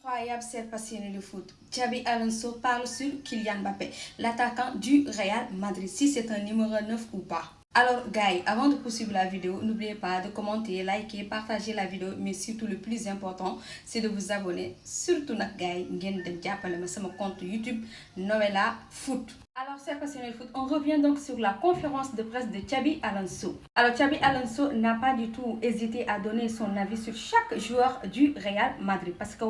Incroyable, c'est passionné de foot. Xabi Alonso parle sur Kylian Mbappé, l'attaquant du Real Madrid, si c'est un numéro 9 ou pas. Alors, gars, avant de poursuivre la vidéo, n'oubliez pas de commenter, liker, partager la vidéo, mais surtout le plus important, c'est de vous abonner. Surtout, gars, sur mon compte YouTube Novella Foot. Alors, c'est passionné de foot. On revient donc sur la conférence de presse de Xabi Alonso. Alors, Xabi Alonso n'a pas du tout hésité à donner son avis sur chaque joueur du Real Madrid. Parce que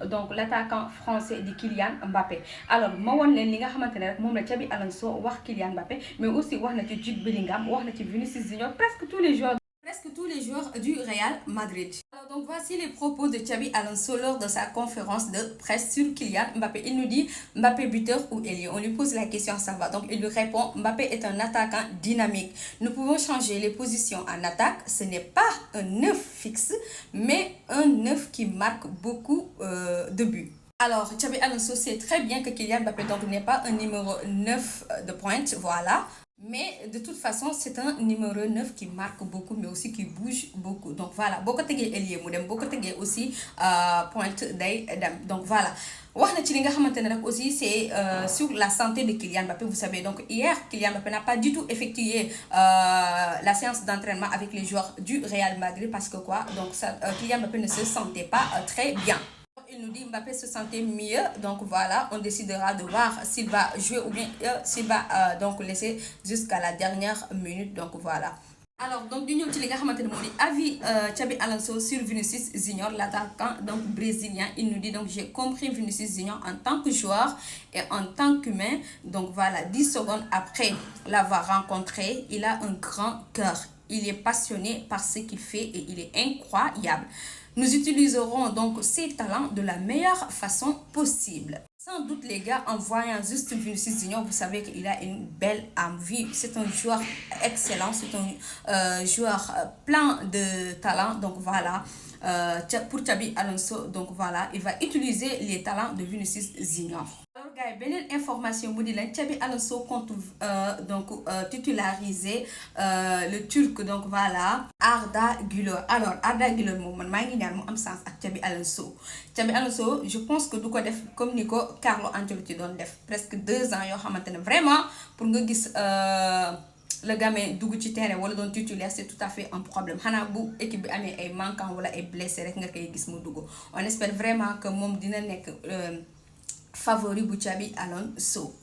donc l'attaquant français de Kylian Mbappé. Alors, je vais vous dire Xabi Alonso wax Kylian Mbappé, mais aussi wax na ci Jude Bellingham, wax na ci Vinicius Junior, presque tous les joueurs du Real Madrid. Alors donc voici les propos de Xabi Alonso lors de sa conférence de presse sur Kylian Mbappé. Il nous dit Mbappé buteur ou ailier. On lui pose la question, ça va. Donc il lui répond Mbappé est un attaquant dynamique. Nous pouvons changer les positions en attaque. Ce n'est pas un 9 fixe, mais un 9 qui marque beaucoup de buts. Alors, Xabi Alonso sait très bien que Kylian Mbappé n'est pas un numéro 9 de pointe, voilà. Mais de toute façon, c'est un numéro 9 qui marque beaucoup, mais aussi qui bouge beaucoup. Donc voilà, beaucoup de ailier, beaucoup de aussi pointe d'Aidam. Donc voilà. Aussi, c'est sur la santé de Kylian Mbappé. Vous savez, donc hier, Kylian Mbappé n'a pas du tout effectué la séance d'entraînement avec les joueurs du Real Madrid parce que quoi? Donc Kylian Mbappé ne se sentait pas très bien. Il nous dit Mbappé se sentait mieux, donc voilà, on décidera de voir s'il va jouer ou bien s'il va donc laisser jusqu'à la dernière minute, donc voilà. Alors, donc, nous avons avis Xabi Alonso sur Vinicius Junior, l'attaquant donc brésilien. Il nous dit donc j'ai compris Vinicius Junior en tant que joueur et en tant qu'humain. Donc voilà, 10 secondes après l'avoir rencontré, il a un grand cœur. Il est passionné par ce qu'il fait et il est incroyable. Nous utiliserons donc ses talents de la meilleure façon possible. Sans doute les gars, en voyant juste Vinicius Junior, vous savez qu'il a une belle âme vive. C'est un joueur excellent, c'est un joueur plein de talent. Donc voilà, pour Xabi Alonso, donc voilà, il va utiliser les talents de Vinicius Junior. Alors gars, une information, Xabi Alonso compte titulariser le Turc, donc voilà, Arda Güler. Alors Arda Güler, am sens ak Xabi Alonso. Xabi Alonso, je pense que du ko def comme Nico Carlo Ancelotti doon def presque 2 ans yoo xamantene vraiment pour nga gis le gamin dugg ci terrain wala doon titulaire, c'est tout à fait un problème. Xana bu équipe bi amé ay manquant wala ay blessé rek nga koy gis mu dugg. On espère vraiment que mom dina nek favori bu Xabi Alonso.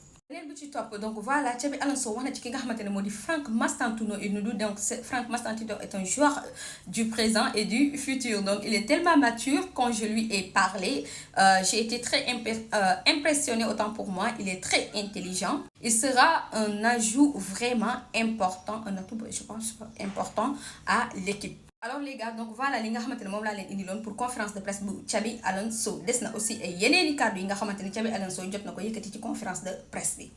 Donc voilà, Xabi Alonso wax na ci ki nga xamantene modi Franck Mastantuono. Il nous dit donc Franck Mastantuono est un joueur du présent et du futur. Donc il est tellement mature quand je lui ai parlé. J'ai été très impressionnée autant pour moi. Il est très intelligent. Il sera un ajout vraiment important, un atout je pense important à l'équipe. Alors les gars, donc voilà li nga xamantene mom la len indi lon pour conférence de presse bu Xabi Alonso. Des na aussi ay yeneeni kàddu yi nga xamantene Xabi Alonso jot na ko yëkëti ci conférence de presse bi.